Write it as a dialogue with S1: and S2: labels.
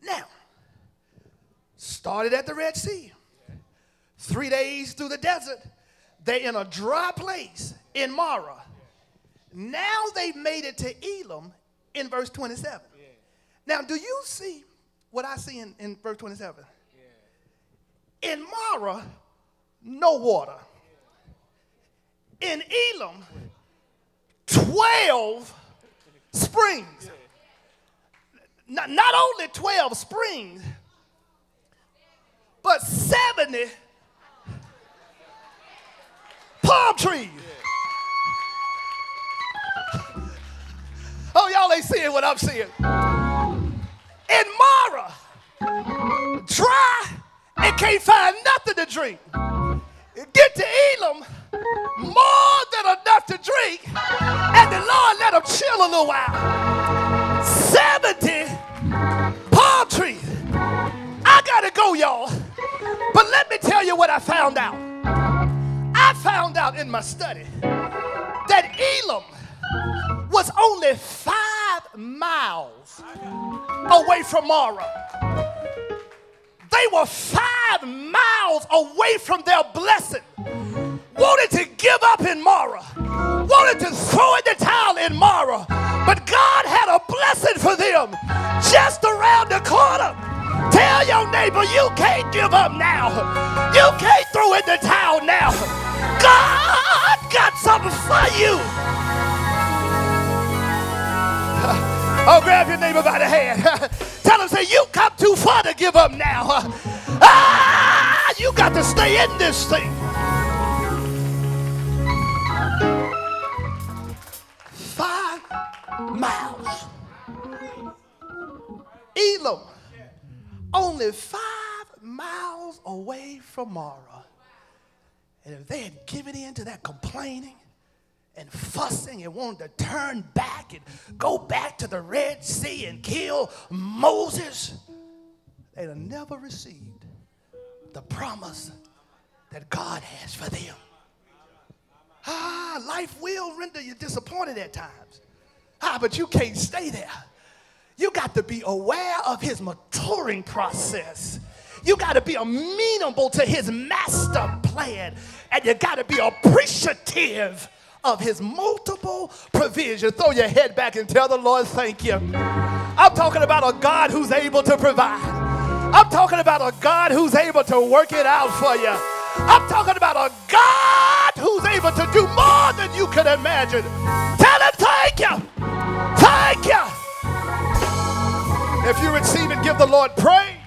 S1: Now, started at the Red Sea. 3 days through the desert. They're in a dry place in Marah. Now they've made it to Elim in verse 27. Now, do you see what I see in verse 27? In Marah, no water. In Elim, 12 springs. Not only 12 springs, but 70 palm trees. Oh, y'all ain't seeing what I'm seeing. In Marah, dry and can't find nothing to drink. Get to Elim, more than enough to drink, and the Lord let them chill a little while. 70 palm trees. I gotta go, y'all. But let me tell you what I found out. I found out in my study that Elim was only 5 miles away from Marah. They were 5 miles away from their blessing. Wanted to give up in Marah. Wanted to throw in the towel in Marah. But God had a blessing for them just around the corner. Tell your neighbor, you can't give up now. You can't throw in the towel now. God got something for you. Oh, grab your neighbor by the hand. Tell him, say, you come too far to give up now. You got to stay in this thing. 5 miles. Elim, only 5 miles away from Marah. And if they had given in to that complaining and fussing and wanted to turn back and go back to the Red Sea and kill Moses, they'd have never received the promise that God has for them. Life will render you disappointed at times. But you can't stay there. You got to be aware of his maturing process. You got to be amenable to his master plan. And you got to be appreciative of his multiple provisions. Throw your head back and tell the Lord, thank you. I'm talking about a God who's able to provide. I'm talking about a God who's able to work it out for you. I'm talking about a God who's able to do more than you can imagine. Tell him, thank you. Thank you. If you receive it, give the Lord praise.